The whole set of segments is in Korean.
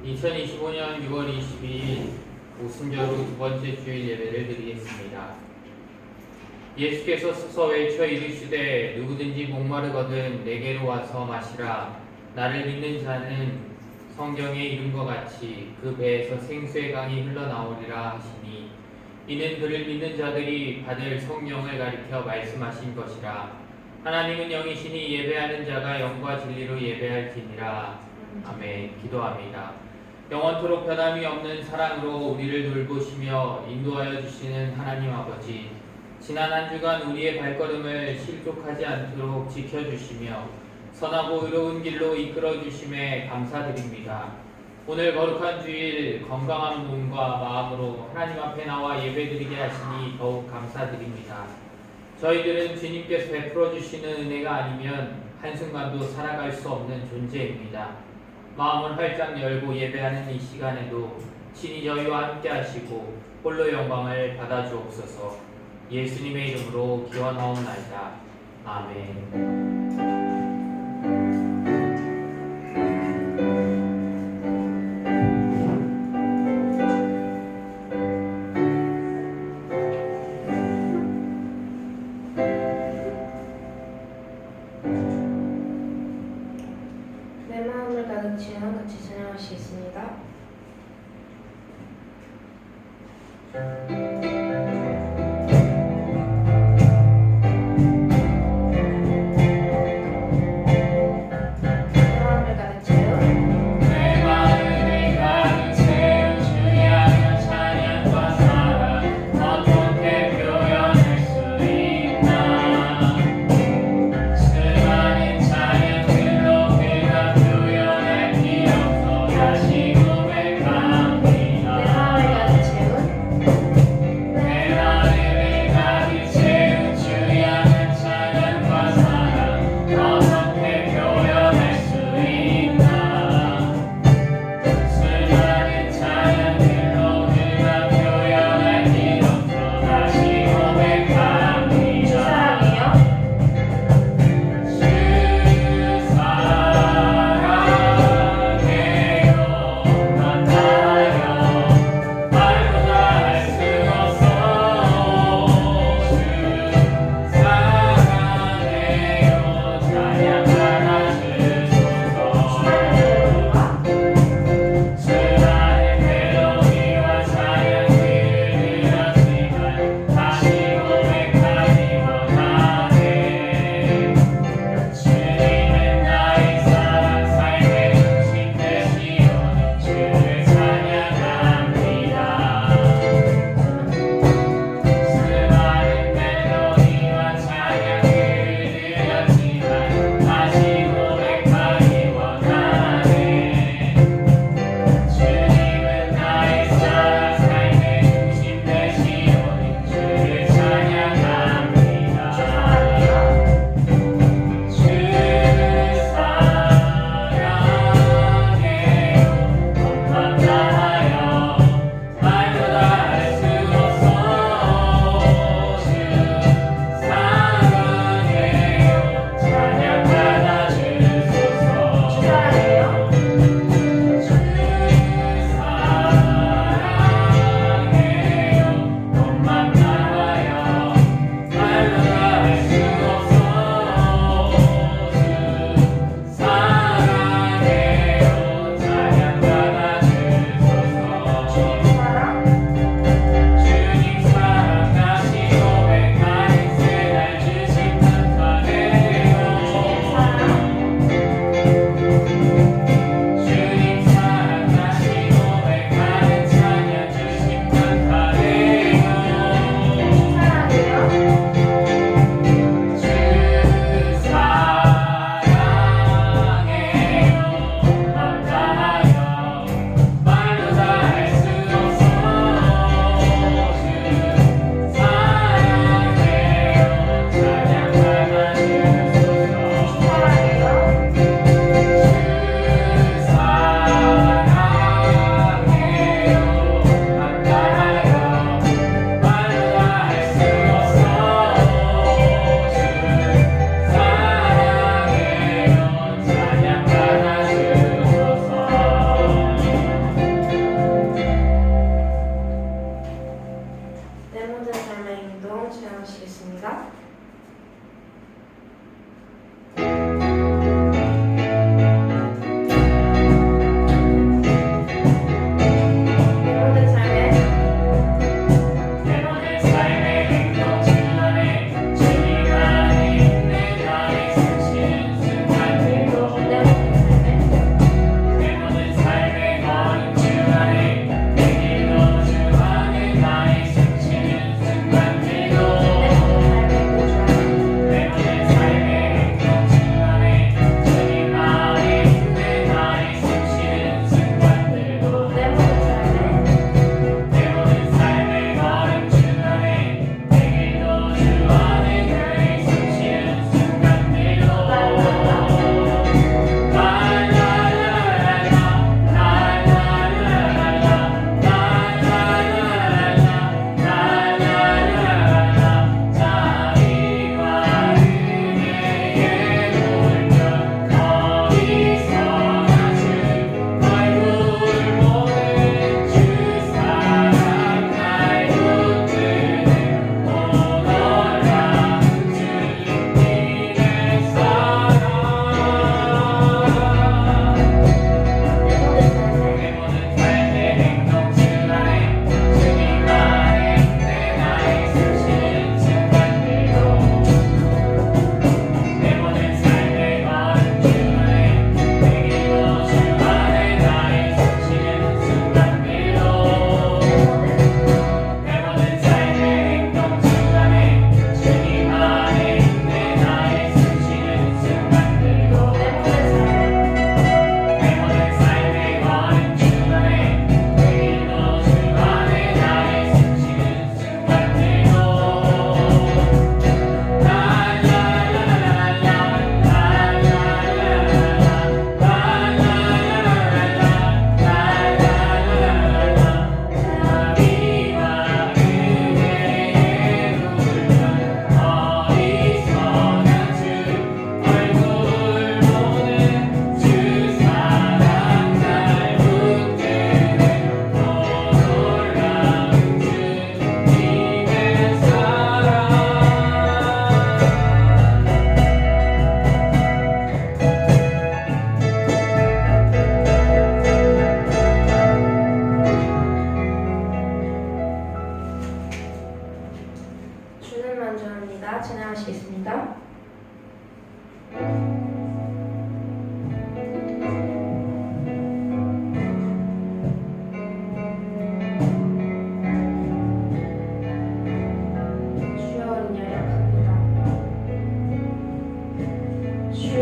2025년 6월 22일 오순절 후 두 번째 주일 예배를 드리겠습니다. 예수께서 서서 외쳐 이르시되 누구든지 목마르거든 내게로 와서 마시라. 나를 믿는 자는 성경에 이룬 것 같이 그 배에서 생수의 강이 흘러나오리라 하시니 이는 그를 믿는 자들이 받을 성령을 가리켜 말씀하신 것이라. 하나님은 영이시니 예배하는 자가 영과 진리로 예배할지니라. 아멘. 기도합니다. 영원토록 변함이 없는 사랑으로 우리를 돌보시며 인도하여 주시는 하나님 아버지, 지난 한 주간 우리의 발걸음을 실족하지 않도록 지켜주시며 선하고 의로운 길로 이끌어 주심에 감사드립니다. 오늘 거룩한 주일 건강한 몸과 마음으로 하나님 앞에 나와 예배드리게 하시니 더욱 감사드립니다. 저희들은 주님께서 베풀어 주시는 은혜가 아니면 한순간도 살아갈 수 없는 존재입니다. 마음을 활짝 열고 예배하는 이 시간에도 친히 저희와 함께 하시고 홀로 영광을 받아 주옵소서. 예수님의 이름으로 기원하옵나이다. 아멘. 내 마음을 가득 채워 같이 찬양하시겠습니다.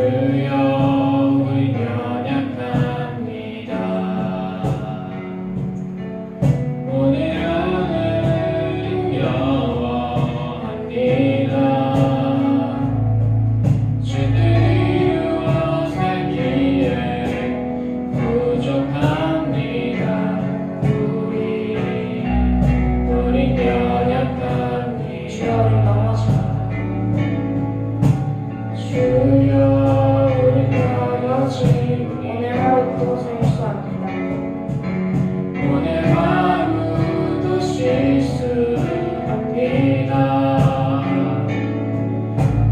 주여 우리 연약합니다. 오늘은 힘겨워합니다. 주들이 이루어 살기에 부족합니다. 우린 연약합니다. 주여 우리 넘어집니다. 주여 우리 넘어집니다. 오늘 하루 그것을 실수합니다. 오늘 하루도 실수합니다.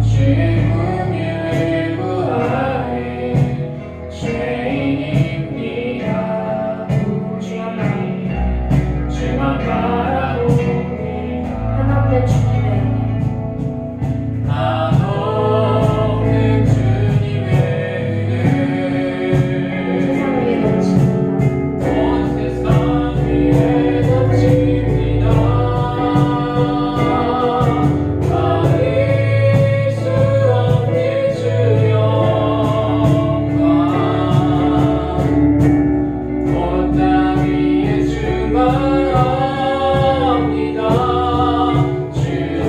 주의 긍휼을 구하는 죄인입니다. 주만 바라봅니다. 하나님의 주님의 한없는 주님의 세상 위에 넘칩니다. 온 세상 위에 넘칩니다. 가릴 수 없는 주 영광 온 땅 위에 충만합니다.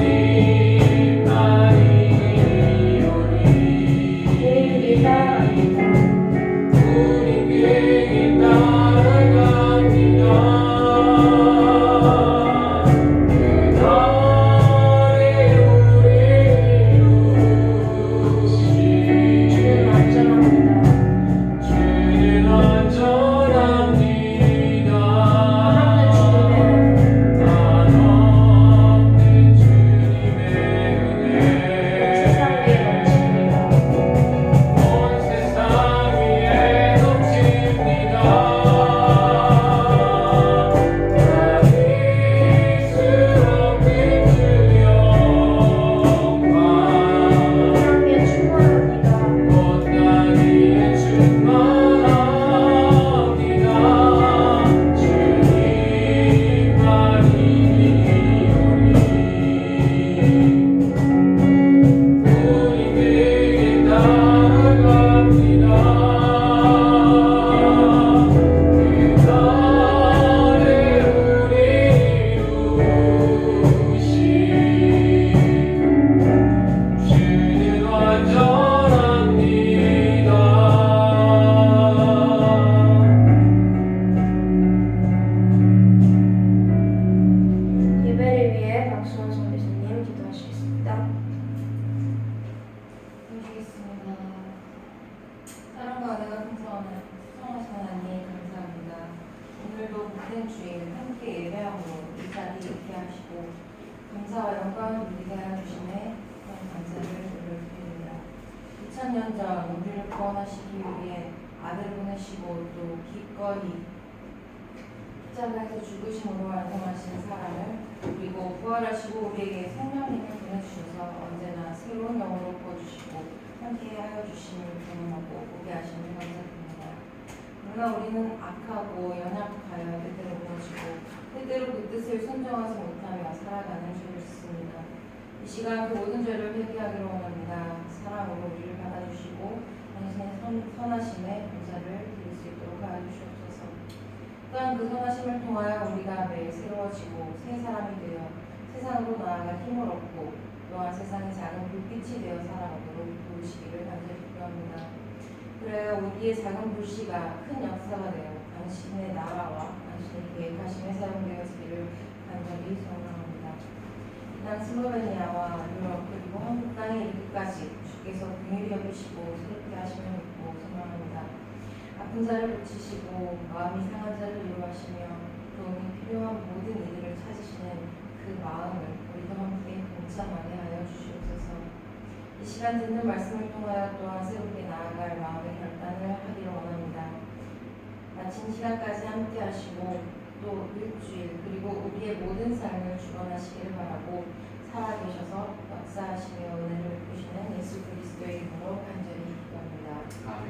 주님만이 우리 따라갑니다. 우리 길을 따라갑니다. 그날에 우리 이루시리. 주는 안전합니다. 주는 안전합니다. 한없는 주님의 은혜 세상 위에 넘칩니다. 온 감사와 영광을 누리게 하여 주심에 감사를 드립니다. 2000년 전 우리를 구원하시기 위해 아들을 보내시고 또 기꺼이 십자가에서 죽으심으로 완성하신 사랑을, 그리고 부활하시고 우리에게 성령님을 보내주셔서 언제나 새로운 영으로 부어주시고 함께하여 주심을 경험하고 보게 하심을 감사드립니다. 그러나 우리는 악하고 연약하여 때때로 무너지고 때때로 그 뜻을 순종하지 못하며 살아가는 죄를 짓습니다. 이 시간 그 모든 죄를 회개하기를 원합니다. 사랑으로 우리를 받아주시고 당신의 선하심에 감사를 드릴 수 있도록 하여 주시옵소서. 또한 그 선하심을 통하여 우리가 매일 새로워지고 새 사람이 되어 세상으로 나아갈 힘을 얻고 또한 세상의 작은 불빛이 되어 살아가도록 도우시기를 간절히 기도합니다. 그래야 우리의 작은 불씨가 큰 역사가 되어 당신의 나라와 당신의 계획하심에 사용되어지기를 간절히 소원합니다. 이 땅 슬로베니아와 유럽 그리고 한국 땅에 이르기까지 주께서 긍휼히 여기시고 새롭게 하심을 믿고 소망합니다. 아픈 자를 고치시고 마음이 상한 자를 위로하시며 도움이 필요한 모든 이들을 찾으시는 그 마음을 우리도 함께 동참하게 하여 주시옵소서. 이 시간 듣는 말씀을 통하여 또한 새롭게 나아갈 마음의 결단을 하기를 원합니다. 마친 시간까지 함께 하시고 또 일주일 그리고 우리의 모든 삶을 주관하시기를 바라고 살아계셔서 역사하시며 은혜를 베푸시는 예수 그리스도의 이름으로 간절히 기도합니다. 아멘.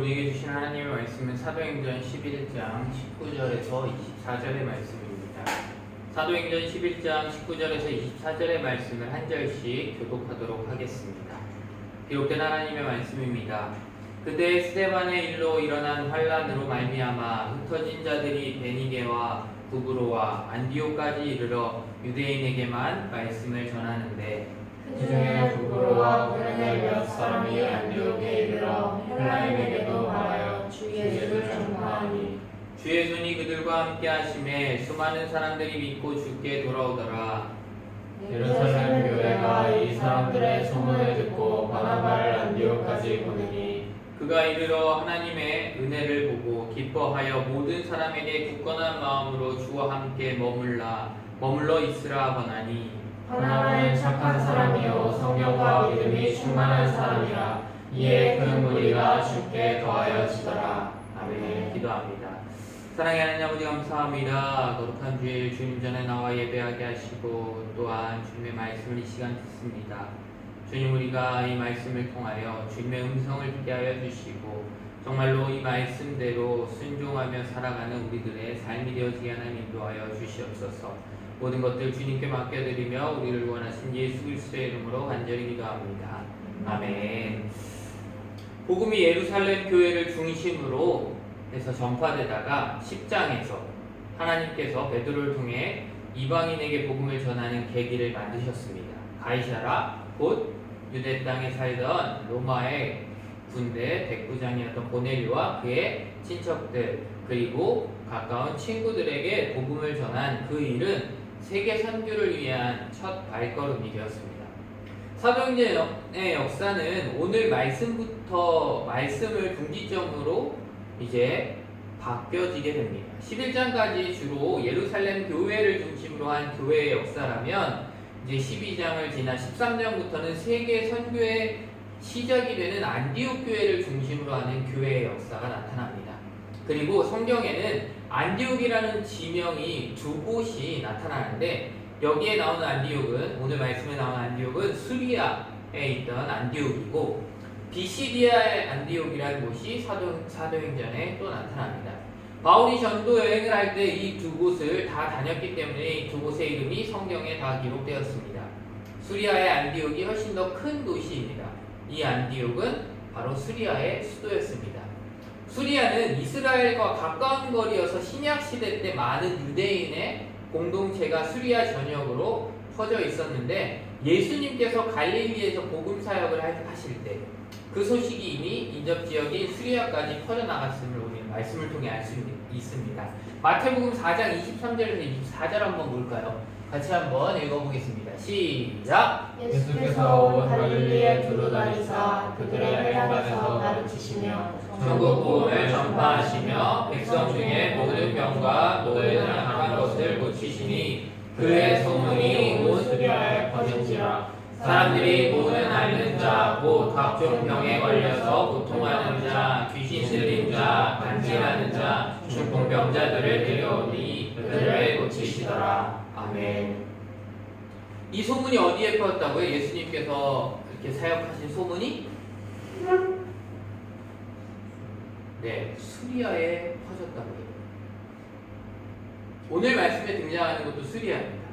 우리에게 주신 하나님의 말씀은 사도행전 11장 19절에서 24절의 말씀입니다. 사도행전 11장 19절에서 24절의 말씀을 한 절씩 교독하도록 하겠습니다. 기록된 하나님의 말씀입니다. 그때 스데반의 일로 일어난 환란으로 말미암아 흩어진 자들이 베니게와 구브로와 안디오까지 이르러 유대인에게만 말씀을 전하는데 그중에 구브로와 구레네 몇 사람이 안디옥에 이르러 헬라인에게도 말하여 주 예수를 전파하니 주의 손이 그들과 함께 하심에 수많은 사람들이 믿고 주께 돌아오더라. 예루살렘 교회가 이 사람들의 소문을 듣고 바나바를 안디옥까지 보내니 그가 이르러 하나님의 은혜를 보고 기뻐하여 모든 사람에게 굳건한 마음으로 주와 함께 머물러 있으라 권하니 바나바는 착한 사람이요 성령과 믿음이 충만한 사람이라 이에 그 무리가 주께 더하여지더라. 아멘. 기도합니다. 사랑의 하나님 아버지 감사합니다. 거룩한 주일 주님 전에 나와 예배하게 하시고 또한 주님의 말씀을 이 시간 듣습니다. 주님, 우리가 이 말씀을 통하여 주님의 음성을 듣게 하여 주시고 정말로 이 말씀대로 순종하며 살아가는 우리들의 삶이 되어지게 하나님 인도하여 주시옵소서. 모든 것들 주님께 맡겨드리며 우리를 원하신 예수 그리스도의 이름으로 간절히 기도합니다. 아멘. 복음이 예루살렘 교회를 중심으로 해서 전파되다가 10장에서 하나님께서 베드로를 통해 이방인에게 복음을 전하는 계기를 만드셨습니다. 가이사라 곧 유대 땅에 살던 로마의 군대 백부장이었던 고넬료와 그의 친척들 그리고 가까운 친구들에게 복음을 전한 그 일은 세계 선교를 위한 첫 발걸음이 되었습니다. 사도행전의 역사는 오늘 말씀을 분기점으로 이제 바뀌어지게 됩니다. 11장까지 주로 예루살렘 교회를 중심으로 한 교회의 역사라면 이제 12장을 지나 13장부터는 세계 선교의 시작이 되는 안디옥 교회를 중심으로 하는 교회의 역사가 나타납니다. 그리고 성경에는 안디옥이라는 지명이 두 곳이 나타나는데 여기에 나오는 안디옥은 오늘 말씀에 나오는 안디옥은 수리아에 있던 안디옥이고 비시디아의 안디옥이라는 곳이 사도행전에 또 나타납니다. 바울이 전도 여행을 할 때 이 두 곳을 다 다녔기 때문에 이 두 곳의 이름이 성경에 다 기록되었습니다. 수리아의 안디옥이 훨씬 더 큰 도시입니다. 이 안디옥은 바로 수리아의 수도였습니다. 수리아는 이스라엘과 가까운 거리여서 신약시대 때 많은 유대인의 공동체가 수리아 전역으로 퍼져 있었는데 예수님께서 갈릴리에서 복음사역을 하실 때 그 소식이 이미 인접지역인 수리아까지 퍼져나갔음을 우리는 말씀을 통해 알 수 있습니다. 마태복음 4장 23절에서 24절 한번 볼까요? 같이 한번 읽어보겠습니다. 시작! 예수께서 온 갈릴리에 두루 다니사 그들의 헬간에서 가르치시며 천국 복음을 전파하시며 백성 중에 모든 병과 모든 악한 것을 고치시니 그의 소문이 온 수리아에 퍼진지라. 사람들이 모든 앓는 자, 곧 각종 병에 걸려서 고통하는 자, 귀신 들린 자, 간질하는 자, 중풍병자들을 데려오니 그들을 고치시더라. 아멘. 이 소문이 어디에 퍼졌다고요? 예수님께서 이렇게 사역하신 소문이? 네, 수리아에 퍼졌다고요. 오늘 말씀에 등장하는 것도 수리아입니다.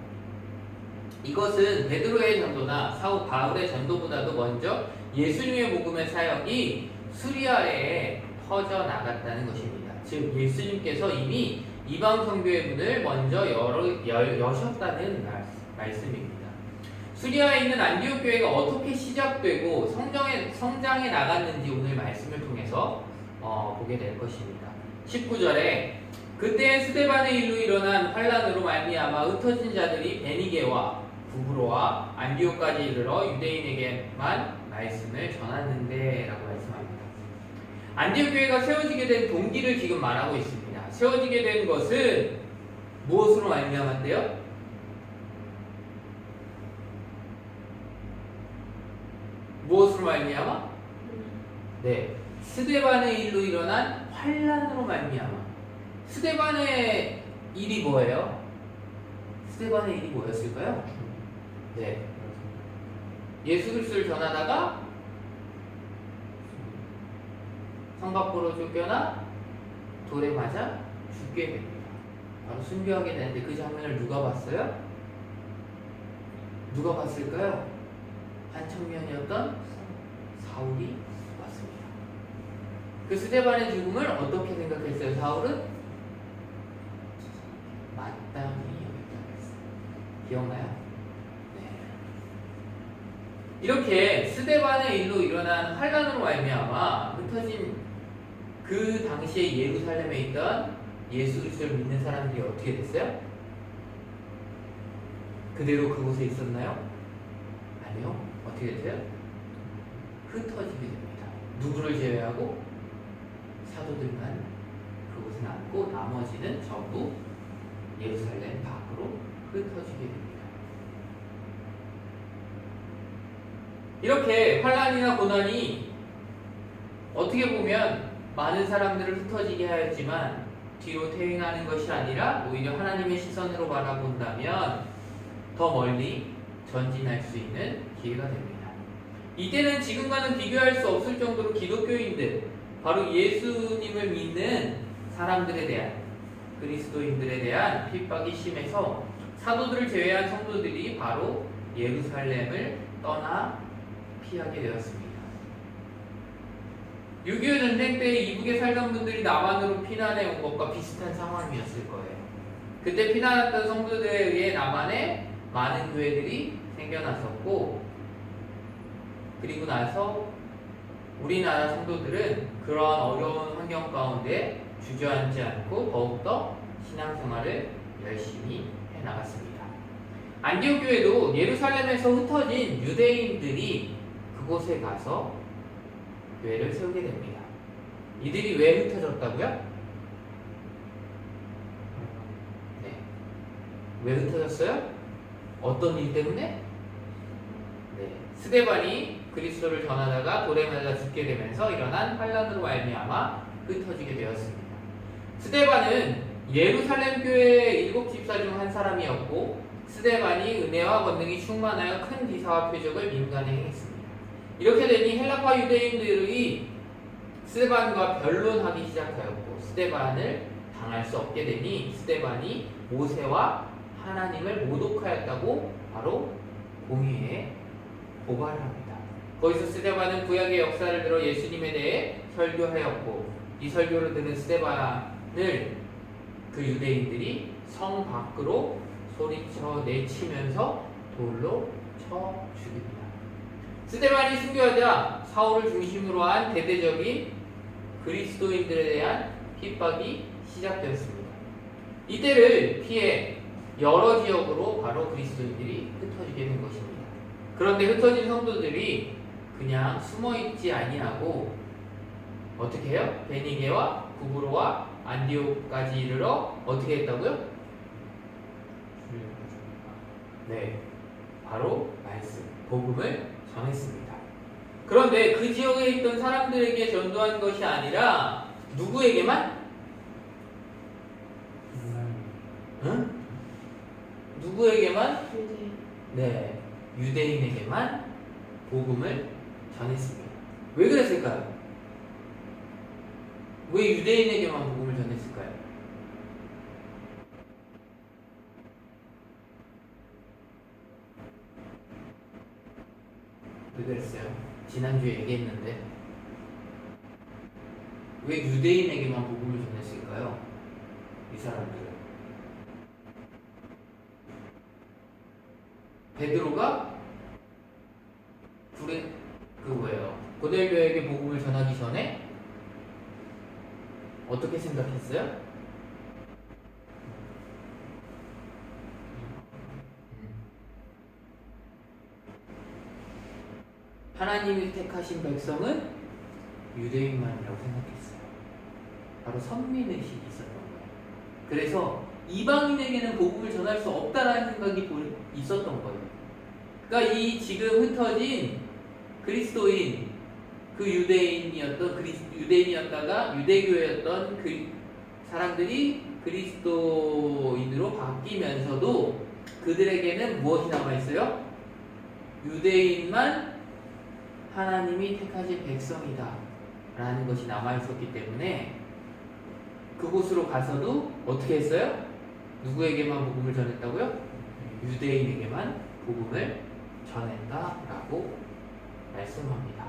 이것은 베드로의 전도나 사도 바울의 전도보다도 먼저 예수님의 복음의 사역이 수리아에 퍼져 나갔다는 것입니다. 즉 예수님께서 이미 이방 선교의 문을 먼저 여셨다는 말씀입니다. 수리아에 있는 안디옥 교회가 어떻게 시작되고 성장해 나갔는지 오늘 말씀을 통해서 보게 될 것입니다. 19절에 그때 스데반의 일로 일어난 환란으로 말미암아 흩어진 자들이 베니게와 구브로와 안디옥까지 이르러 유대인에게만 말씀을 전하는데 라고 말씀합니다. 안디옥 교회가 세워지게 된 동기를 지금 말하고 있습니다. 세워지게 된 것은 무엇으로 말미암았대요? 무엇으로 말미암아? 네, 스데반의 일로 일어난 환란으로 말미암아. 스데반의 일이 뭐예요? 스데반의 일이 뭐였을까요? 네, 예수 그리스도를 전하다가 성 밖으로 쫓겨나 돌에 맞아 죽게 됩니다. 바로 순교하게 되는데 그 장면을 누가 봤어요? 누가 봤을까요? 한 청년이었던 사울이 봤습니다. 그 스데반의 죽음을 어떻게 생각했어요? 사울은 마땅히 여겼다고 했어요. 기억나요? 네. 이렇게 스데반의 일로 일어난 환란으로 말미암아 흩어진 그 당시에 예루살렘에 있던 예수 그리스도를 믿는 사람들이 어떻게 됐어요? 그대로 그곳에 있었나요? 아니요. 어떻게 됐어요? 흩어지게 됩니다. 누구를 제외하고 사도들만 그곳에 남고 나머지는 전부 예루살렘 밖으로 흩어지게 됩니다. 이렇게 환란이나 고난이 어떻게 보면 많은 사람들을 흩어지게 하였지만 뒤로 퇴행하는 것이 아니라 오히려 하나님의 시선으로 바라본다면 더 멀리 전진할 수 있는 기회가 됩니다. 이때는 지금과는 비교할 수 없을 정도로 기독교인들, 바로 예수님을 믿는 사람들에 대한, 그리스도인들에 대한 핍박이 심해서 사도들을 제외한 성도들이 바로 예루살렘을 떠나 피하게 되었습니다. 6.25 전쟁 때 이북에 살던 분들이 남한으로 피난해 온 것과 비슷한 상황이었을 거예요. 그때 피난했던 성도들에 의해 남한에 많은 교회들이 생겨났었고, 그리고 나서 우리나라 성도들은 그러한 어려운 환경 가운데 주저앉지 않고 더욱더 신앙생활을 열심히 해나갔습니다. 안디옥 교회도 예루살렘에서 흩어진 유대인들이 그곳에 가서 교회를 세우게 됩니다. 이들이 왜 흩어졌다고요? 네. 왜 흩어졌어요? 어떤 일 때문에? 네. 스데반이 그리스도를 전하다가 돌에 맞아 죽게 되면서 일어난 환란으로 말미암아 흩어지게 되었습니다. 스데반은 예루살렘 교회의 7 집사 중 한 사람이었고, 스데반이 은혜와 권능이 충만하여 큰 기사와 표적을 민간에 행했습니다. 이렇게 되니 헬라파 유대인들이 스데반과 변론하기 시작하였고, 스데반을 당할 수 없게 되니 스데반이 모세와 하나님을 모독하였다고 바로 공의에 고발을 합니다. 거기서 스데반은 구약의 역사를 들어 예수님에 대해 설교하였고, 이 설교를 들은 스데반을 그 유대인들이 성 밖으로 소리쳐 내치면서 돌로 쳐 죽입니다. 스데반이 순교하자 사울을 중심으로 한 대대적인 그리스도인들에 대한 핍박이 시작되었습니다. 이때를 피해 여러 지역으로 바로 그리스도인들이 흩어지게 된 것입니다. 그런데 흩어진 성도들이 그냥 숨어있지 아니하고 어떻게 해요? 베니게와 구브로와 안디옥까지 이르러 어떻게 했다고요? 네, 바로 말씀, 복음을 전했습니다. 그런데 그 지역에 있던 사람들에게 전도한 것이 아니라 누구에게만? 응? 누구에게만? 네, 유대인에게만 복음을 전했습니다. 왜 그랬을까요? 왜 유대인에게만 복음을 전했을까요? 왜 그랬어요? 지난주에 얘기했는데 왜 유대인에게만 복음을 전했을까요? 이 사람들은 베드로가 고넬료에게 복음을 전하기 전에 어떻게 생각했어요? 하나님이 택하신 백성은 유대인만이라고 생각했어요. 바로 선민의식이 있었던 거예요. 그래서 이방인에게는 복음을 전할 수 없다라는 생각이 있었던 거예요. 그러니까 이 지금 흩어진 그리스도인, 그 유대인이었다가 유대교였던 그 사람들이 그리스도인으로 바뀌면서도 그들에게는 무엇이 남아있어요? 유대인만 하나님이 택하신 백성이다 라는 것이 남아있었기 때문에 그곳으로 가서도 어떻게 했어요? 누구에게만 복음을 전했다고요? 유대인에게만 복음을 전했다라고 말씀합니다.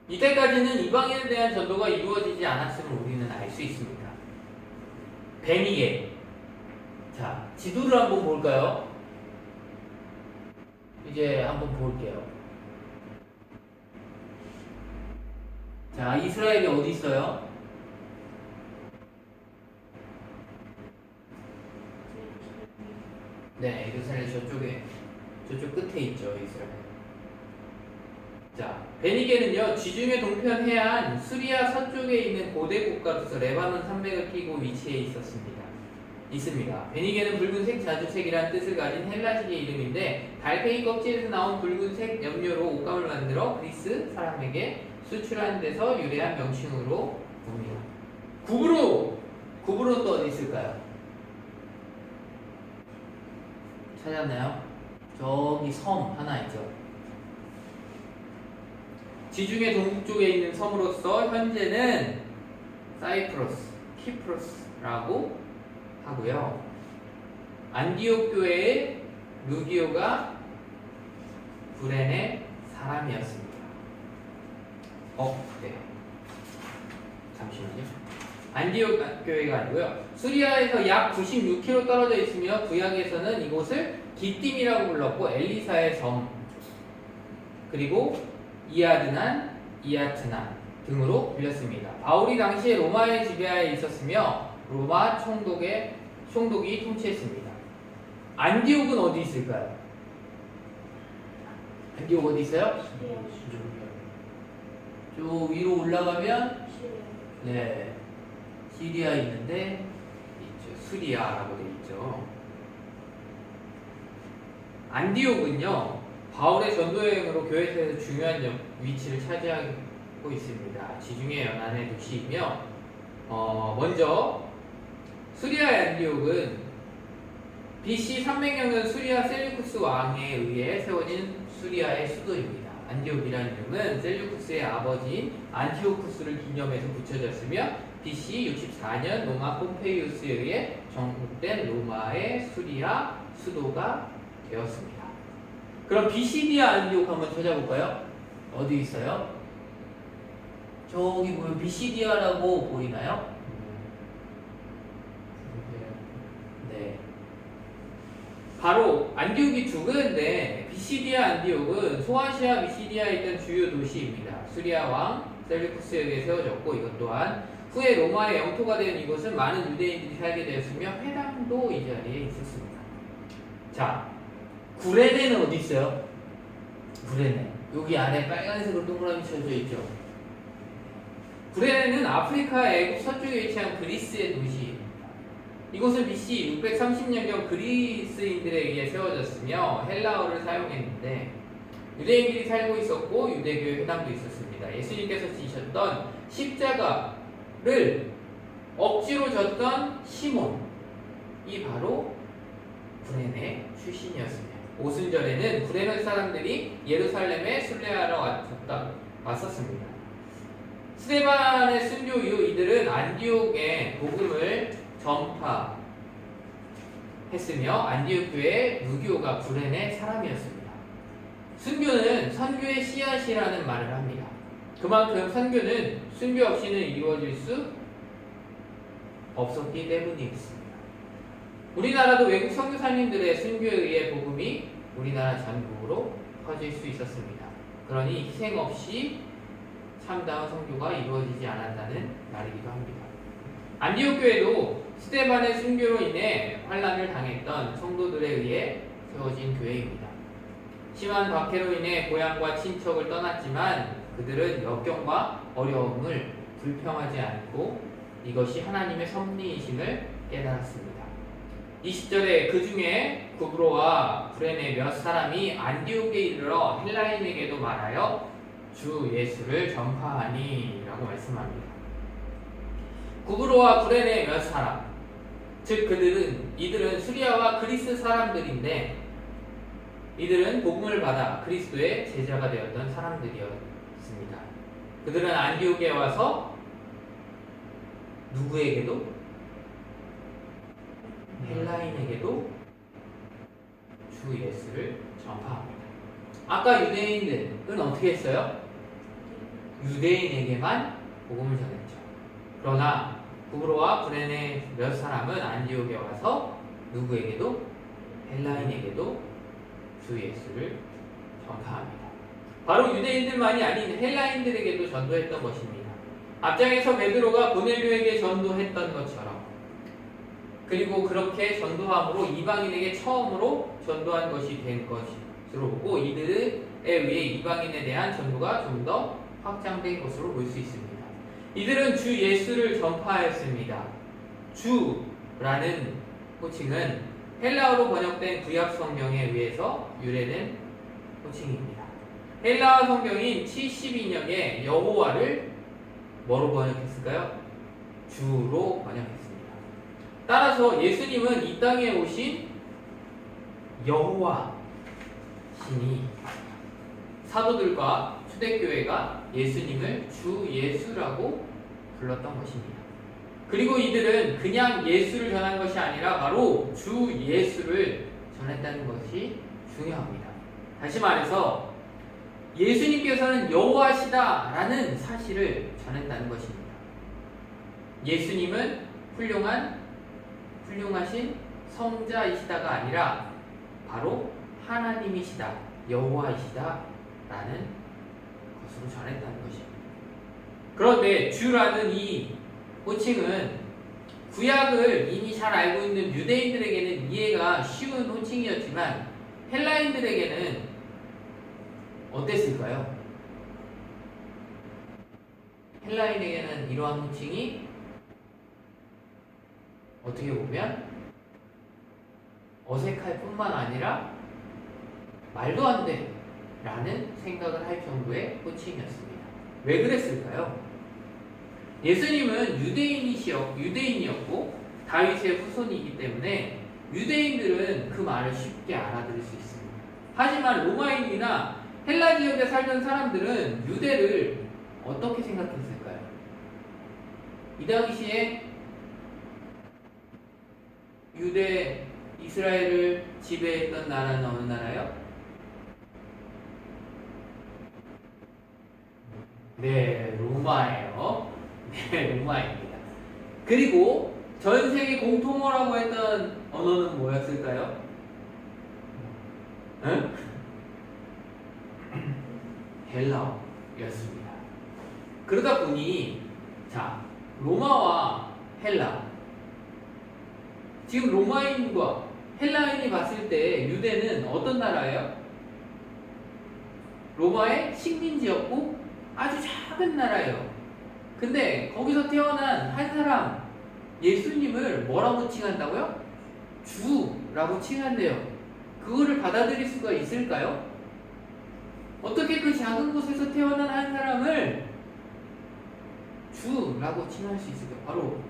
이때까지는 이방인에 대한 전도가 이루어지지 않았음을 우리는 알 수 있습니다. 베니게. 자, 지도를 한번 볼까요? 이제 한번 볼게요. 자, 이스라엘이 어디 있어요? 네, 이스라엘 저쪽 끝에 있죠, 이스라엘. 자, 베니게는요, 지중해 동편 해안 수리아 서쪽에 있는 고대 국가로서 레바논 산맥을 끼고 위치해 있습니다. 베니게는 붉은색 자주색이란 뜻을 가진 헬라식의 이름인데 달팽이 껍질에서 나온 붉은색 염료로 옷감을 만들어 그리스 사람에게 수출한 데서 유래한 명칭으로 봅니다. 구브로 또 어디 있을까요? 찾았나요? 저기 섬 하나 있죠. 지중해 동북쪽에 있는 섬으로서 현재는 사이프러스, 키프로스라고 하고요. 안디옥 교회의 루기오가 구레네 사람이었습니다. 네. 잠시만요. 안디옥 교회가 아니고요. 수리아에서 약 96km 떨어져 있으며 구약에서는 이곳을 기띔이라고 불렀고 엘리사의 섬 그리고 이아트난 등으로 불렸습니다. 바울이 당시에 로마의 지배하에 있었으며 로마 총독이 통치했습니다. 안디옥은 어디 있을까요? 안디옥 어디 있어요? 저 위로 올라가면 네, 시리아 있는데 있죠. 수리아라고 되어 있죠. 안디옥은요, 바울의 전도 여행으로 교회에서 중요한 위치를 차지하고 있습니다. 지중해 연안의 도시이며, 먼저 수리아의 안디옥은 BC 300년경 수리아 셀류쿠스 왕에 의해 세워진 수리아의 수도입니다. 안디옥이라는 이름은 셀류쿠스의 아버지인 안티오쿠스를 기념해서 붙여졌으며 BC 64년 로마 폼페이우스에 의해 정복된 로마의 수리아 수도가 되었습니다. 그럼 비시디아 안디옥 한번 찾아볼까요? 어디 있어요? 저기 보면 비시디아라고 보이나요? 네. 바로 안디옥이 두 군데인데 비시디아 안디옥은 소아시아 비시디아에 있던 주요 도시입니다. 수리아 왕 셀류쿠스에 의해 세워졌고 이것 또한 후에 로마의 영토가 된 이곳은 많은 유대인들이 살게 되었으며 회당도 이 자리에 있었습니다. 자, 구레네는 어디 있어요? 구레네. 여기 안에 빨간색으로 동그라미 쳐져 있죠. 구레네는 아프리카 애국 서쪽에 위치한 그리스의 도시입니다. 이곳은 BC 630년경 그리스인들에 의해 세워졌으며 헬라어를 사용했는데 유대인들이 살고 있었고 유대교의 회당도 있었습니다. 예수님께서 지셨던 십자가를 억지로 졌던 시몬이 바로 구레네 출신이었습니다. 오순절에는 구레네 사람들이 예루살렘에 순례하러 왔었습니다. 스데반의 순교 이후 이들은 안디옥에 복음을 전파했으며 안디옥 교회의 루기오가 구레네 사람이었습니다. 순교는 선교의 씨앗이라는 말을 합니다. 그만큼 선교는 순교 없이는 이루어질 수 없었기 때문이었습니다. 우리나라도 외국 선교사님들의 순교에 의해 복음이 우리나라 전국으로 퍼질 수 있었습니다. 그러니 희생 없이 참다운 선교가 이루어지지 않았다는 말이기도 합니다. 안디옥 교회도 스데반의 순교로 인해 환난을 당했던 성도들에 의해 세워진 교회입니다. 심한 박해로 인해 고향과 친척을 떠났지만 그들은 역경과 어려움을 불평하지 않고 이것이 하나님의 섭리이심을 깨달았습니다. 20절에 그 중에 구브로와 구레네 몇 사람이 안디옥에 이르러 헬라인에게도 말하여 주 예수를 전파하니 라고 말씀합니다. 구브로와 구레네 몇 사람, 즉 이들은 수리아와 그리스 사람들인데 이들은 복음을 받아 그리스도의 제자가 되었던 사람들이었습니다. 그들은 안디옥에 와서 누구에게도? 헬라인에게도 주 예수를 전파합니다. 아까 유대인들은 어떻게 했어요? 유대인에게만 복음을 전했죠. 그러나 구브로와 브레네 몇 사람은 안디옥에 와서 누구에게도? 헬라인에게도 주 예수를 전파합니다. 바로 유대인들만이 아닌 헬라인들에게도 전도했던 것입니다. 앞장에서 베드로가 고넬료에게 전도했던 것처럼, 그리고 그렇게 전도함으로 이방인에게 처음으로 전도한 것이 된 것으로 보고, 이들에 의해 이방인에 대한 전도가 좀 더 확장된 것으로 볼 수 있습니다. 이들은 주 예수를 전파하였습니다. 주라는 호칭은 헬라어로 번역된 구약 성경에 의해서 유래된 호칭입니다. 헬라어 성경인 72년에 여호와를 뭐로 번역했을까요? 주로 번역했습니다. 따라서 예수님은 이 땅에 오신 여호와 신이 사도들과 초대교회가 예수님을 주 예수라고 불렀던 것입니다. 그리고 이들은 그냥 예수를 전한 것이 아니라 바로 주 예수를 전했다는 것이 중요합니다. 다시 말해서 예수님께서는 여호와시다라는 사실을 전했다는 것입니다. 예수님은 훌륭하신 성자이시다가 아니라 바로 하나님이시다, 여호와이시다라는 것으로 전했다는 것입니다. 그런데 주라는 이 호칭은 구약을 이미 잘 알고 있는 유대인들에게는 이해가 쉬운 호칭이었지만 헬라인들에게는 어땠을까요? 헬라인에게는 이러한 호칭이 어떻게 보면 어색할 뿐만 아니라 말도 안 돼 라는 생각을 할 정도의 호칭이었습니다. 왜 그랬을까요? 예수님은 유대인이었고 다윗의 후손이기 때문에 유대인들은 그 말을 쉽게 알아들을 수 있습니다. 하지만 로마인이나 헬라 지역에 살던 사람들은 유대를 어떻게 생각했을까요? 이 당시에 유대, 이스라엘을 지배했던 나라는 어느 나라요? 네, 로마예요. 네, 로마입니다. 그리고 전 세계 공통어라고 했던 언어는 뭐였을까요? 응? 헬라어였습니다. 그러다 보니 로마와 헬라, 지금 로마인과 헬라인이 봤을 때 유대는 어떤 나라예요? 로마의 식민지였고 아주 작은 나라예요. 근데 거기서 태어난 한 사람, 예수님을 뭐라고 칭한다고요? 주라고 칭한대요. 그거를 받아들일 수가 있을까요? 어떻게 그 작은 곳에서 태어난 한 사람을 주라고 칭할 수 있을까요? 바로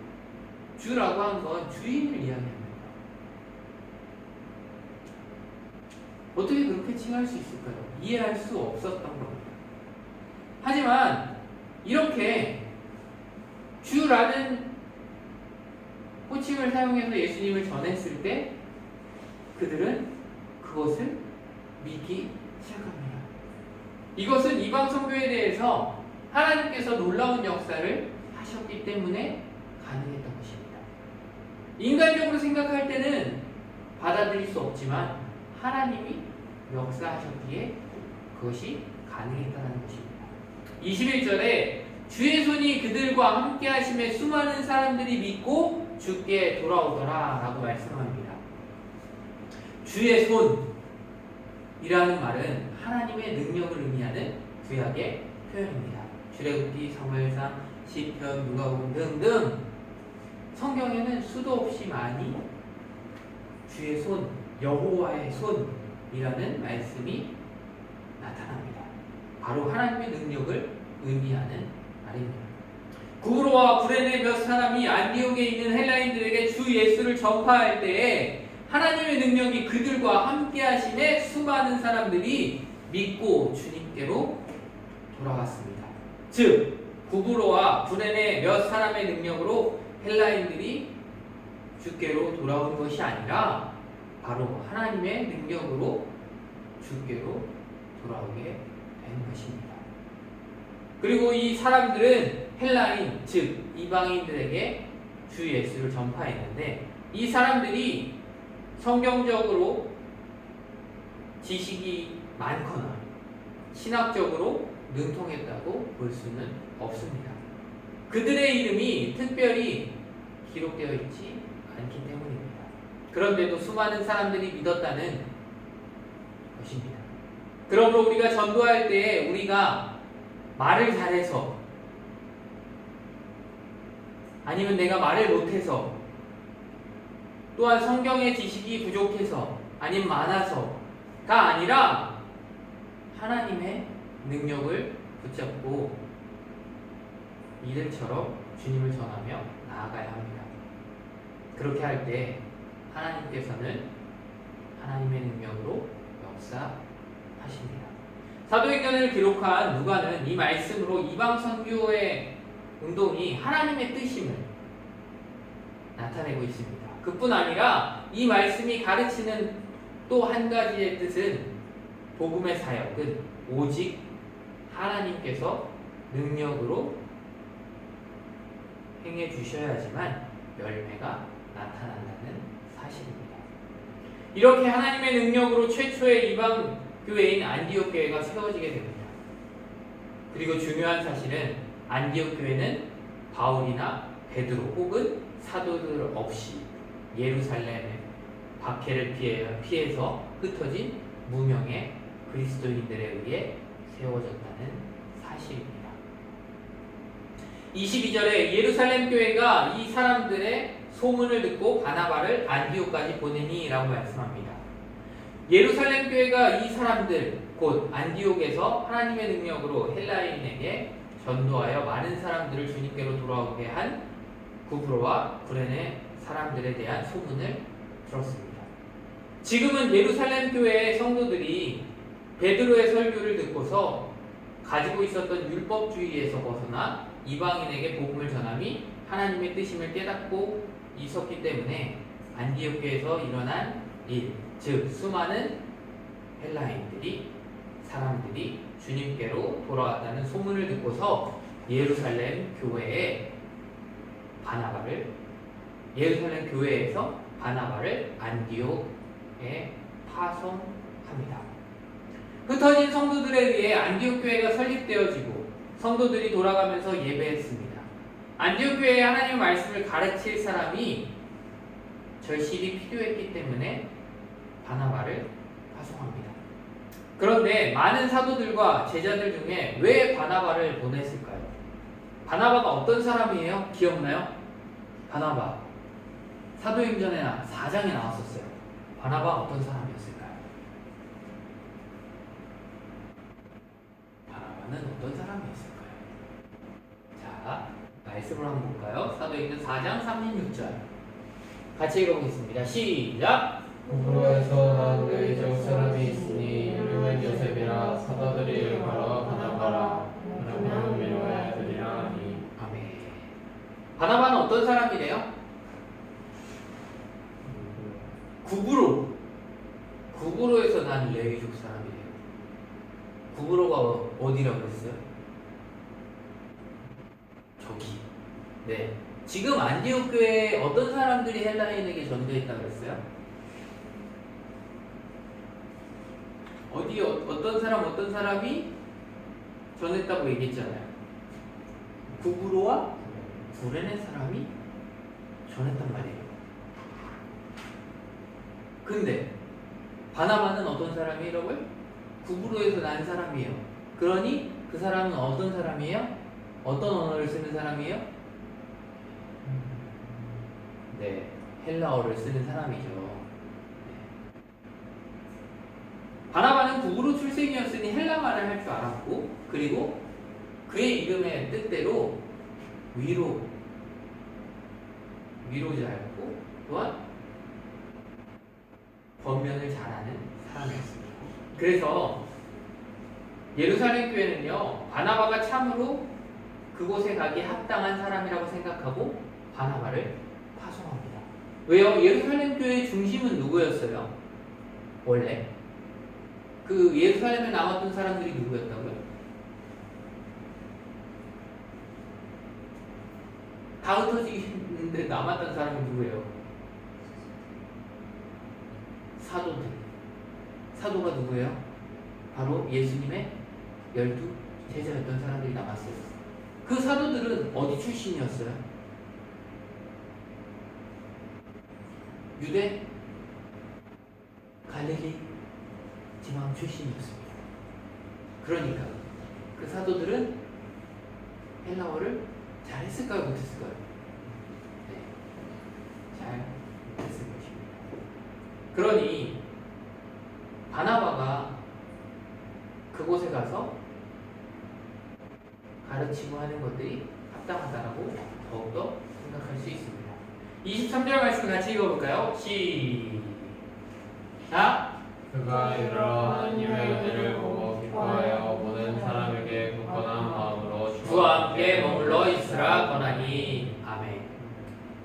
주라고 한 건 주인을 이야기합니다. 어떻게 그렇게 칭할 수 있을까요? 이해할 수 없었던 겁니다. 하지만 이렇게 주라는 호칭을 사용해서 예수님을 전했을 때 그들은 그것을 믿기 시작합니다. 이것은 이방 선교에 대해서 하나님께서 놀라운 역사를 하셨기 때문에 가능했던 것입니다. 인간적으로 생각할 때는 받아들일 수 없지만 하나님이 역사하셨기에 그것이 가능했다는 것입니다. 21절에 주의 손이 그들과 함께 하심에 수많은 사람들이 믿고 주께 돌아오더라 라고 말씀합니다. 주의 손이라는 말은 하나님의 능력을 의미하는 구약의 표현입니다. 출애굽기, 사무엘상, 시편, 누가복음 등등 성경에는 수도 없이 많이 주의 손, 여호와의 손이라는 말씀이 나타납니다. 바로 하나님의 능력을 의미하는 말입니다. 구브로와 브레네 몇 사람이 안디옥에 있는 헬라인들에게 주 예수를 전파할 때에 하나님의 능력이 그들과 함께 하심에 수많은 사람들이 믿고 주님께로 돌아왔습니다. 즉 구브로와 구레네 몇 사람의 능력으로 헬라인들이 주께로 돌아온 것이 아니라 바로 하나님의 능력으로 주께로 돌아오게 된 것입니다. 그리고 이 사람들은 헬라인, 즉 이방인들에게 주 예수를 전파했는데 이 사람들이 성경적으로 지식이 많거나 신학적으로 능통했다고 볼 수는 없습니다. 그들의 이름이 특별히 기록되어 있지 않기 때문입니다. 그런데도 수많은 사람들이 믿었다는 것입니다. 그러므로 우리가 전도할 때에 우리가 말을 잘해서 아니면 내가 말을 못해서 또한 성경의 지식이 부족해서 아니면 많아서가 아니라 하나님의 능력을 붙잡고 이들처럼 주님을 전하며 나아가야 합니다. 그렇게 할 때 하나님께서는 하나님의 능력으로 역사하십니다. 사도행전을 기록한 누가는 이 말씀으로 이방 선교의 운동이 하나님의 뜻임을 나타내고 있습니다. 그뿐 아니라 이 말씀이 가르치는 또 한 가지의 뜻은 복음의 사역은 오직 하나님께서 능력으로 행해 주셔야지만 열매가 나타난다는 사실입니다. 이렇게 하나님의 능력으로 최초의 이방 교회인 안디옥 교회가 세워지게 됩니다. 그리고 중요한 사실은 안디옥 교회는 바울이나 베드로 혹은 사도들 없이 예루살렘의 박해를 피해서 흩어진 무명의 그리스도인들에 의해 세워졌다는 사실입니다. 22절에 예루살렘 교회가 이 사람들의 소문을 듣고 바나바를 안디옥까지 보내니 라고 말씀합니다. 예루살렘 교회가 이 사람들 곧 안디옥에서 하나님의 능력으로 헬라인에게 전도하여 많은 사람들을 주님께로 돌아오게 한 구브로와 구레네 사람들에 대한 소문을 들었습니다. 지금은 예루살렘 교회의 성도들이 베드로의 설교를 듣고서 가지고 있었던 율법주의에서 벗어나 이방인에게 복음을 전함이 하나님의 뜻임을 깨닫고 있었기 때문에 안디옥 교회에서 일어난 일, 즉 수많은 헬라인들이 사람들이 주님께로 돌아왔다는 소문을 듣고서 예루살렘 교회에서 바나바를 안디옥에 파송합니다. 흩어진 성도들에 의해 안디옥 교회가 설립되어지고 성도들이 돌아가면서 예배했습니다. 안디옥 교회에 하나님의 말씀을 가르칠 사람이 절실히 필요했기 때문에 바나바를 파송합니다. 그런데 많은 사도들과 제자들 중에 왜 바나바를 보냈을까요? 바나바가 어떤 사람이에요? 기억나요? 바나바 사도행전에 4장에 나왔었어요. 바나바 어떤 사람이었을까요? 바나바는 어떤 사람이었을까요? 자, 말씀을 한번 볼까요? 사도행전 4장 36절 같이 읽어보겠습니다. 시작! 구브로에서 난 너희 족 사람이 있으니 이름은 요셉이라 사도들이 일컬어 바나바라 이름은 미로의 아들이라 하니. 아멘. 바나바는 어떤 사람이래요? 구브로에서 난 레위족 사람이래요. 구브로가 어디라고 했어요? 저기. 네. 지금 안디옥 교회에 어떤 사람들이 헬라인에게 전도했다고 했어요? 어떤 사람이 전했다고 얘기했잖아요. 구브로와 구레네 사람이 전했단 말이에요. 근데 바나바는 어떤 사람이라고요? 구브로에서 난 사람이에요. 그러니 그 사람은 어떤 사람이에요? 어떤 언어를 쓰는 사람이에요? 네, 헬라어를 쓰는 사람이죠. 네. 바나바는 구브로 출생이었으니 헬라말을 할 줄 알았고, 그리고 그의 이름의 뜻대로 위로자였고, 또한 권면을 잘하는 사람이었습니다. 그래서 예루살렘 교회는요, 바나바가 참으로 그곳에 가기에 합당한 사람이라고 생각하고 바나바를 파송합니다. 왜요? 예루살렘 교회의 중심은 누구였어요? 원래 그 예루살렘에 남았던 사람들이 누구였다고요? 다 흩어지는데 남았던 사람이 누구예요? 사도들. 사도가 누구예요? 바로 예수님의 12제자였던 사람들이 남았어요. 그 사도들은 어디 출신이었어요? 유대, 갈릴리 지방 출신이었습니다. 그러니까 그 사도들은 헬라어를 잘했을까요? 못했을까요? 네, 잘 못했을 것입니다. 그러니 바나바가 그곳에 가서 가르치고 하는 것들이 합당하다라고 더욱더 생각할 수 있습니다. 23절 말씀 같이 읽어볼까요? 시작! 그가 이르러 하나님의 은혜를 보고 기뻐하여 모든 사람에게 굳건한 마음으로 주와 함께 머물러 있으라 거나니. 아멘.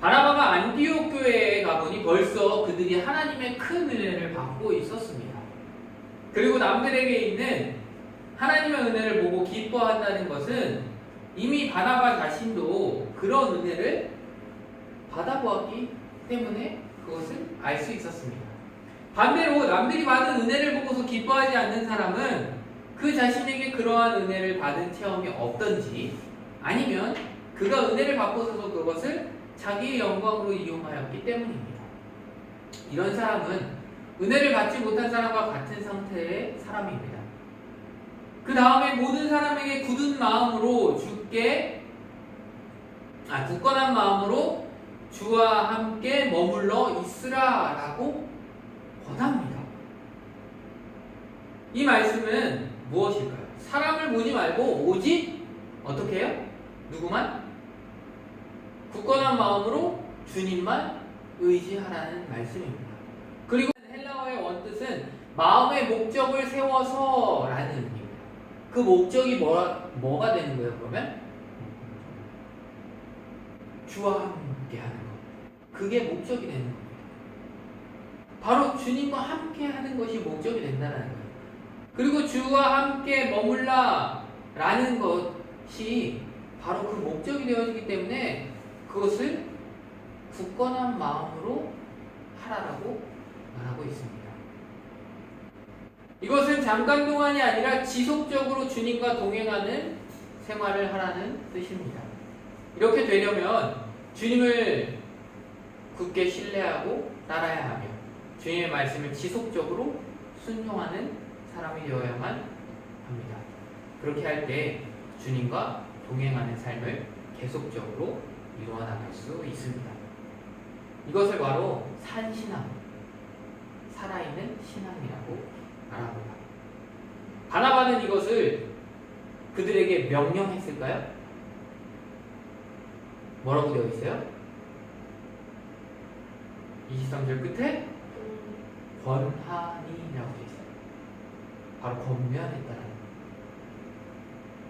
바나바가 안디옥 교회에 가보니 벌써 그들이 하나님의 큰 은혜를 받고 있었습니다. 그리고 남들에게 있는 하나님의 은혜를 보고 기뻐한다는 것은 이미 바나바 자신도 그런 은혜를 받아보았기 때문에 그것을 알 수 있었습니다. 반대로 남들이 받은 은혜를 보고서 기뻐하지 않는 사람은 그 자신에게 그러한 은혜를 받은 체험이 없던지, 아니면 그가 은혜를 받고서도 그것을 자기의 영광으로 이용하였기 때문입니다. 이런 사람은 은혜를 받지 못한 사람과 같은 상태의 사람입니다. 그 다음에 모든 사람에게 굳건한 마음으로 주와 함께 머물러 있으라 라고 권합니다. 이 말씀은 무엇일까요? 사람을 보지 말고 오직 어떻게 해요? 누구만? 굳건한 마음으로 주님만 의지하라는 말씀입니다. 그리고 헬라어의 원뜻은 마음의 목적을 세워서 라는 의미입니다. 그 목적이 뭐가 되는 거예요, 그러면? 주와 함께 하는 것. 그게 목적이 되는 겁니다. 바로 주님과 함께 하는 것이 목적이 된다는 거예요. 그리고 주와 함께 머물라 라는 것이 바로 그 목적이 되어지기 때문에 그것을 굳건한 마음으로 하라라고 말하고 있습니다. 이것은 잠깐 동안이 아니라 지속적으로 주님과 동행하는 생활을 하라는 뜻입니다. 이렇게 되려면 주님을 굳게 신뢰하고 따라야 하며 주님의 말씀을 지속적으로 순종하는 사람이 되어야만 합니다. 그렇게 할 때 주님과 동행하는 삶을 계속적으로 이루어 나갈 수 있습니다. 이것을 바로 산신앙, 살아있는 신앙이라고 말합니다. 바나바는 이것을 그들에게 명령했을까요? 뭐라고 되어 있어요? 23절 끝에 권하니라고 되어 있어요. 바로 권면했다는 거예요.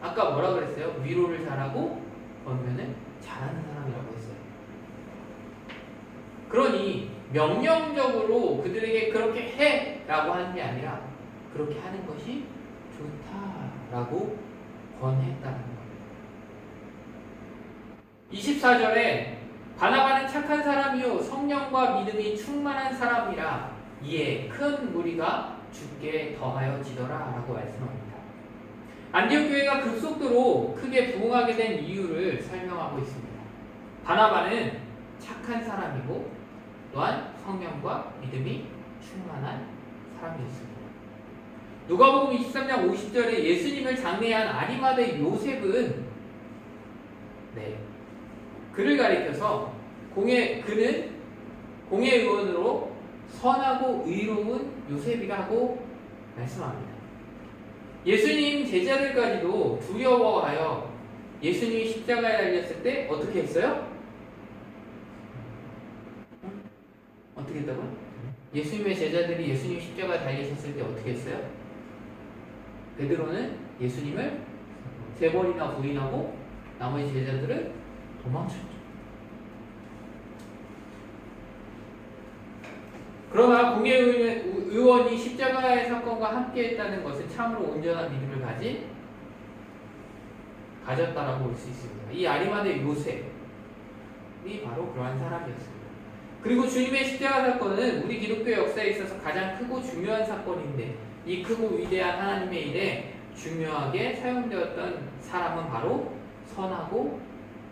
아까 뭐라 그랬어요? 위로를 잘하고 권면을 잘하는 사람이라고 했어요. 그러니 명령적으로 그들에게 그렇게 해 라고 하는 게 아니라 그렇게 하는 것이 좋다라고 권했다는 거예요. 24절에 바나바는 착한 사람이요 성령과 믿음이 충만한 사람이라 이에 큰 무리가 주께 더하여지더라 라고 말씀합니다. 안디옥 교회가 급속도로 크게 부흥하게 된 이유를 설명하고 있습니다. 바나바는 착한 사람이고 또한 성령과 믿음이 충만한 사람이었습니다. 누가복음 23장 50절에 예수님을 장례한 아리마대 요셉은 그를 가리켜서 그는 공회 의원으로 선하고 의로운 요셉이라고 말씀합니다. 예수님 제자들까지도 두려워하여 예수님이 십자가에 달렸을 때 어떻게 했어요? 어떻게 했다고요? 예수님의 제자들이 예수님 십자가에 달리셨을 때 어떻게 했어요? 베드로는 예수님을 3번이나 부인하고 나머지 제자들은 도망쳤죠. 그러나 공예 의원이 십자가의 사건과 함께했다는 것은 참으로 온전한 믿음을 가졌다라고 볼 수 있습니다. 이 아리마대 요셉이 바로 그러한 사람이었습니다. 그리고 주님의 십자가 사건은 우리 기독교 역사에 있어서 가장 크고 중요한 사건인데 이 크고 위대한 하나님의 일에 중요하게 사용되었던 사람은 바로 선하고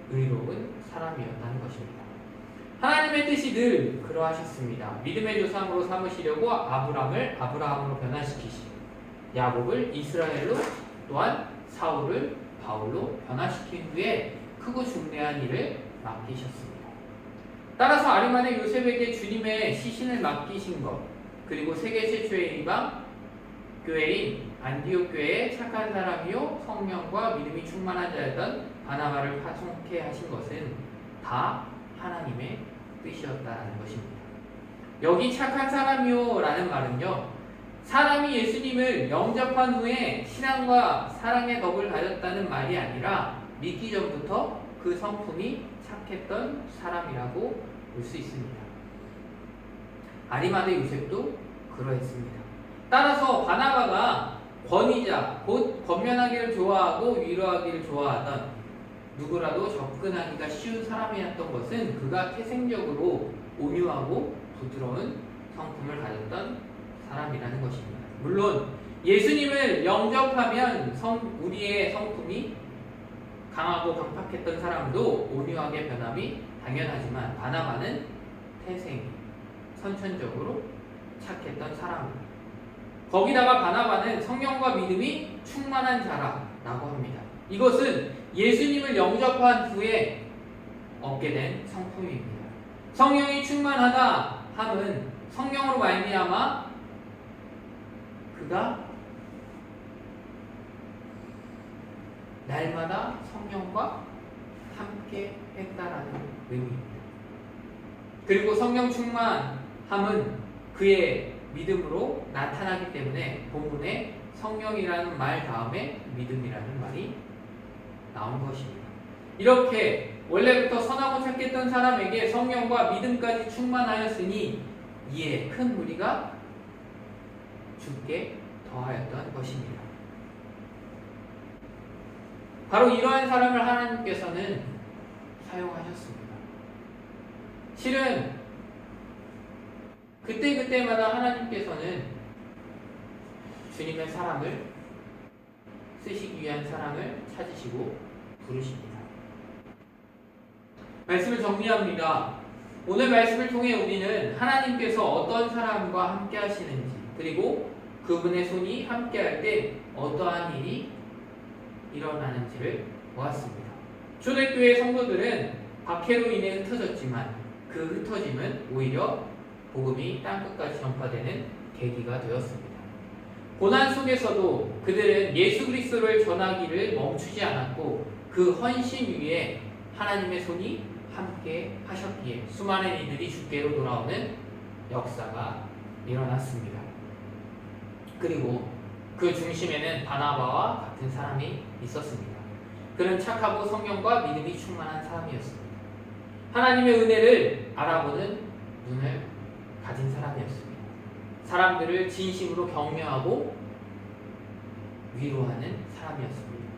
의로운 사람이었다는 것입니다. 하나님의 뜻이 늘 그러하셨습니다. 믿음의 조상으로 삼으시려고 아브라함으로 변화시키시고 야곱을 이스라엘로 또한 사울을 바울로 변화시킨 후에 크고 중대한 일을 맡기셨습니다. 따라서 아리마대 요셉에게 주님의 시신을 맡기신 것, 그리고 세계 최초의 이방 교회인 안디옥 교회의 착한 사람이요 성령과 믿음이 충만한 자였던 바나바를 파송케 하신 것은 다 하나님의 뜻이었다는 것입니다. 여기 착한 사람이요 라는 말은요, 사람이 예수님을 영접한 후에 신앙과 사랑의 덕을 가졌다는 말이 아니라 믿기 전부터 그 성품이 착했던 사람이라고 볼 수 있습니다. 아리마대 요셉도 그러했습니다. 따라서 바나바가 권위자, 곧 권면하기를 좋아하고 위로하기를 좋아하던 누구라도 접근하기가 쉬운 사람이었던 것은 그가 태생적으로 온유하고 부드러운 성품을 가졌던 사람이라는 것입니다. 물론 예수님을 영접하면 우리의 성품이 강하고 강팍했던 사람도 온유하게 변함이 당연하지만 바나바는 태생, 선천적으로 착했던 사람입니다. 거기다가 바나바는 성령과 믿음이 충만한 자라고 합니다. 이것은 예수님을 영접한 후에 얻게 된 성품입니다. 성령이 충만하다 함은 성령으로 말미암아 그가 날마다 성령과 함께 했다라는 의미입니다. 그리고 성령 충만함은 그의 믿음으로 나타나기 때문에 본문에 성령이라는 말 다음에 믿음이라는 말이 나온 것입니다. 이렇게 원래부터 선하고 착했던 사람에게 성령과 믿음까지 충만하였으니 이에 큰 무리가 죽게 더하였던 것입니다. 바로 이러한 사람을 하나님께서는 사용하셨습니다. 실은 그때마다 하나님께서는 주님의 사람을 쓰시기 위한 사람을 찾으시고 부르십니다. 말씀을 정리합니다. 오늘 말씀을 통해 우리는 하나님께서 어떤 사람과 함께 하시는지, 그리고 그분의 손이 함께 할 때 어떠한 일이 일어나는지를 보았습니다. 초대교회 성도들은 박해로 인해 흩어졌지만 그 흩어짐은 오히려 복음이 땅끝까지 전파되는 계기가 되었습니다. 고난 속에서도 그들은 예수 그리스도를 전하기를 멈추지 않았고 그 헌신 위에 하나님의 손이 함께 하셨기에 수많은 이들이 주께로 돌아오는 역사가 일어났습니다. 그리고 그 중심에는 바나바와 같은 사람이 있었습니다. 그는 착하고 성령과 믿음이 충만한 사람이었습니다. 하나님의 은혜를 알아보는 눈을 가진 사람이었습니다. 사람들을 진심으로 격려하고 위로하는 사람이었습니다.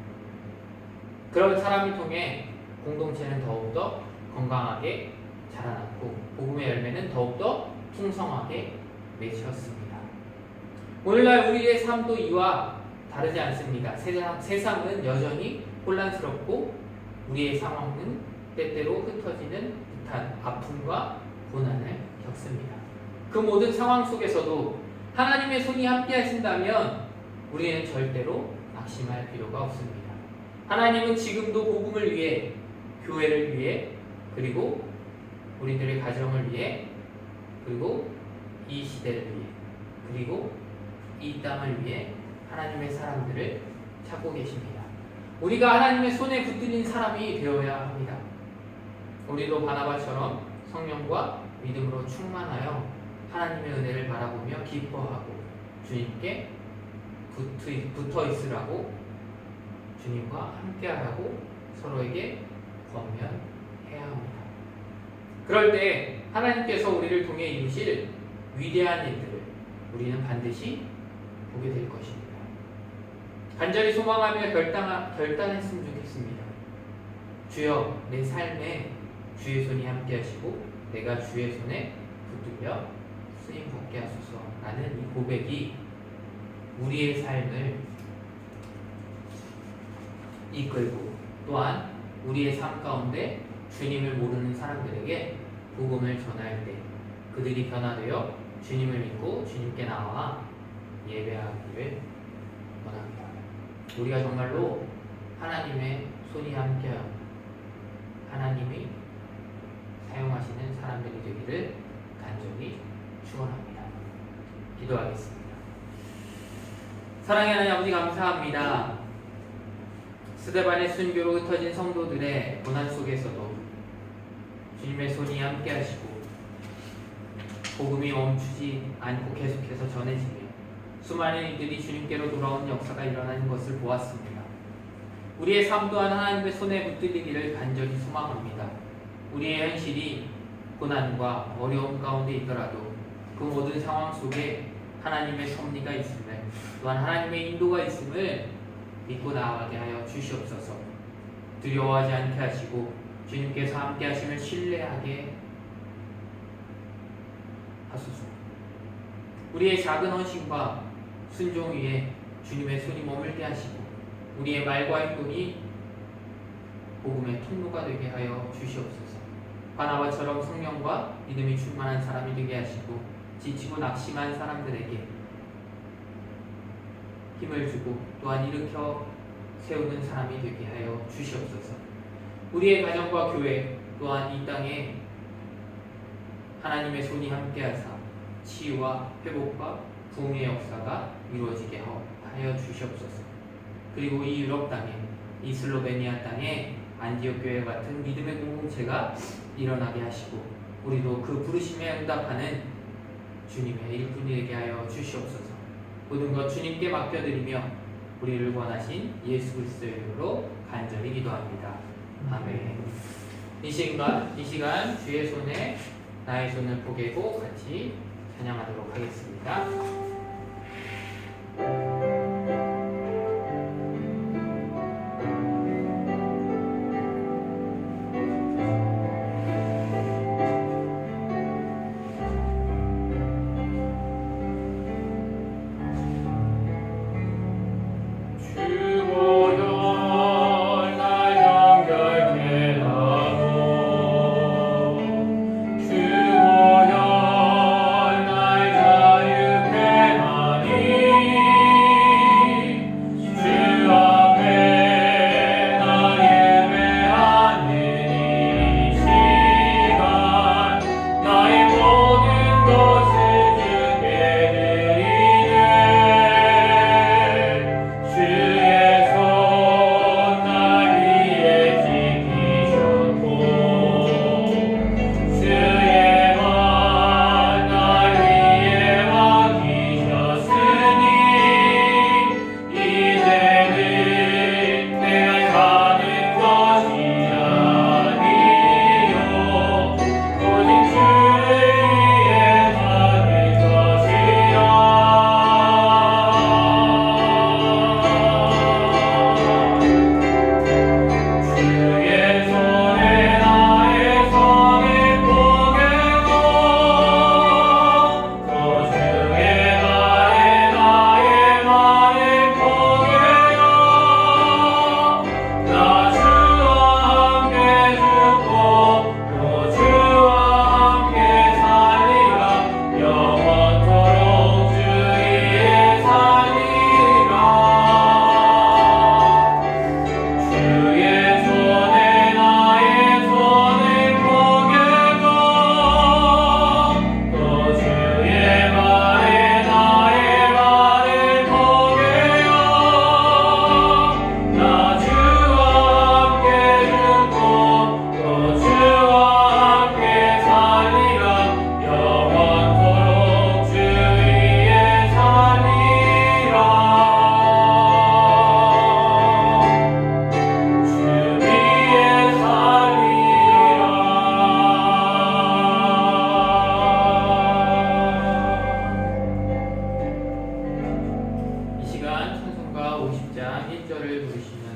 그런 사람을 통해 공동체는 더욱더 건강하게 자라났고 복음의 열매는 더욱더 풍성하게 맺혔습니다. 오늘날 우리의 삶도 이와 다르지 않습니다. 세상은 여전히 혼란스럽고 우리의 상황은 때때로 흩어지는 듯한 아픔과 고난을 겪습니다. 그 모든 상황 속에서도 하나님의 손이 함께 하신다면 우리는 절대로 낙심할 필요가 없습니다. 하나님은 지금도 복음을 위해, 교회를 위해, 그리고 우리들의 가정을 위해, 그리고 이 시대를 위해, 그리고 이 땅을 위해 하나님의 사람들을 찾고 계십니다. 우리가 하나님의 손에 붙들린 사람이 되어야 합니다. 우리도 바나바처럼 성령과 믿음으로 충만하여 하나님의 은혜를 바라보며 기뻐하고 주님께 붙어 있으라고 주님과 함께하라고 서로에게 권면해야 합니다. 그럴 때 하나님께서 우리를 통해 이루실 위대한 일들을 우리는 반드시 보게 될 것입니다. 간절히 소망하며 결단했으면 좋겠습니다. 주여, 내 삶에 주의 손이 함께 하시고 내가 주의 손에 붙들려 쓰임 받게 하소서. 라는 이 고백이 우리의 삶을 이끌고 또한 우리의 삶 가운데 주님을 모르는 사람들에게 복음을 전할 때 그들이 변화되어 주님을 믿고 주님께 나와 예배하기를 원합니다. 우리가 정말로 하나님의 손이 함께하고 하나님이 사용하시는 사람들이 되기를 간절히 축원합니다. 기도하겠습니다. 사랑의 하나님 아버지 감사합니다. 스데반의 순교로 흩어진 성도들의 고난 속에서도 주님의 손이 함께 하시고 복음이 멈추지 않고 계속해서 전해지며 수많은 이들이 주님께로 돌아온 역사가 일어나는 것을 보았습니다. 우리의 삶 또한 하나님의 손에 붙들리기를 간절히 소망합니다. 우리의 현실이 고난과 어려움 가운데 있더라도 그 모든 상황 속에 하나님의 섭리가 있음을 또한 하나님의 인도가 있음을 믿고 나아가게 하여 주시옵소서. 두려워하지 않게 하시고 주님께서 함께 하심을 신뢰하게 하소서. 우리의 작은 헌신과 순종 위에 주님의 손이 머물게 하시고 우리의 말과 행동이 복음의 통로가 되게 하여 주시옵소서. 바나바처럼 성령과 믿음이 충만한 사람이 되게 하시고 지치고 낙심한 사람들에게 힘을 주고 또한 일으켜 세우는 사람이 되게 하여 주시옵소서. 우리의 가정과 교회 또한 이 땅에 하나님의 손이 함께하사 치유와 회복과 부흥의 역사가 이루어지게 하여 주시옵소서. 그리고 이 유럽 땅에 이 슬로베니아 땅에 안디옥 교회 같은 믿음의 공동체가 일어나게 하시고 우리도 그 부르심에 응답하는 주님의 일꾼이 되게 하여 주시옵소서. 모든 것 주님께 맡겨드리며 우리를 원하신 예수 그리스도의 이름으로 간절히 기도합니다. 아멘. 이 시간 주의 손에 나의 손을 포개고 같이 찬양하도록 하겠습니다. 주보여 날 자유케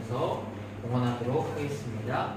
기도하면서 봉헌하도록 하겠습니다.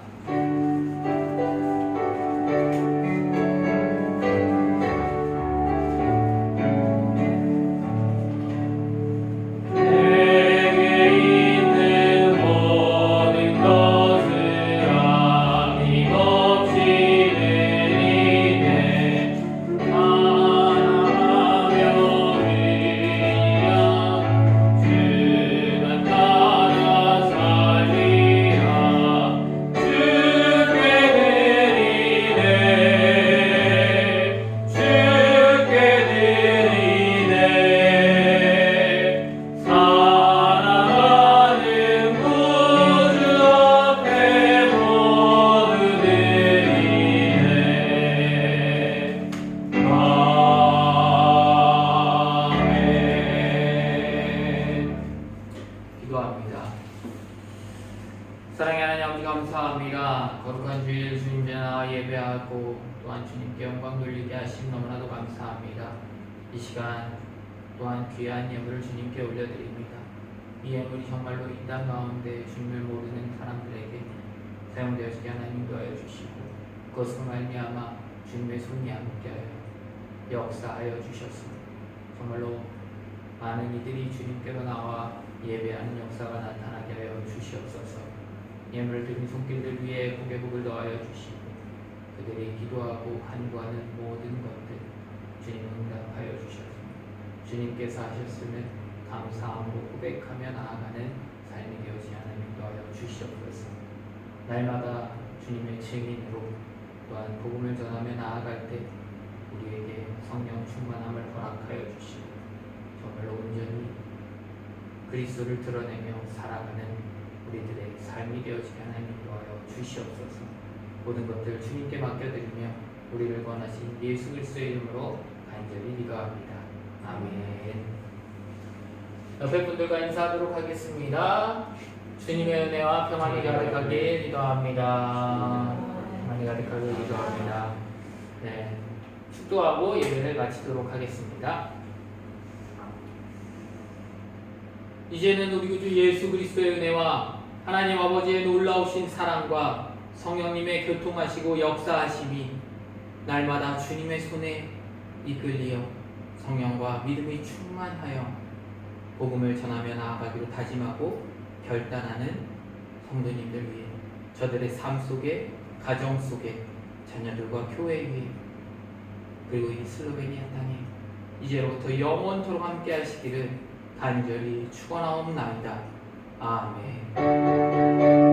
기도합니다. 사랑의 하나님 아버지 감사합니다. 거룩한 주일 주님께 나와 예배하고 또한 주님께 영광 돌리게 하심 너무나도 감사합니다. 이 시간 또한 귀한 예물을 주님께 올려드립니다. 이 예물이 정말로 이 땅 가운데 주님을 모르는 사람들에게 사용되어지게 하나님 인도하여 주시고 그것으로 말미암아 주님의 손이 함께하여 역사하여 주셔서 정말로 많은 이들이 주님께로 나와 예배하는 역사가 나타나게 하여 주시옵소서. 예물을 드린 손길들 위에 복의 복을 더하여 주시고 그들이 기도하고 간구하는 모든 것들 주님 응답하여 주셔서 주님께서 하셨음을 감사함으로 고백하며 나아가는 삶이 되어지 하나님 인도하여 주시옵소서. 날마다 주님의 증인으로 또한 복음을 전하며 나아갈 때 우리에게 성령 충만함을 허락하여 주시고 정말로 온전히 그리스도를 드러내며 살아가는 우리들의 삶이 되어지게 하나님 인도하여 주시옵소서. 모든 것들 주님께 맡겨드리며 우리를 권하신 예수 그리스도의 이름으로 간절히 기도합니다. 아멘. 옆에 분들과 인사하도록 하겠습니다. 주님의 은혜와 평안이 가득하길 기도합니다. 평안이 가득하길 기도합니다. 네, 축도하고 예배를 마치도록 하겠습니다. 이제는 우리 구주 예수 그리스도의 은혜와 하나님 아버지의 놀라우신 사랑과 성령님의 교통하시고 역사하심이 날마다 주님의 손에 이끌리어 성령과 믿음이 충만하여 복음을 전하며 나아가기로 다짐하고 결단하는 성도님들 위해 저들의 삶 속에 가정 속에 자녀들과 교회 위에 그리고 이 슬로베니아 땅에 이제로부터 영원토록 함께 하시기를 간절히 축원하옵나이다. 아멘.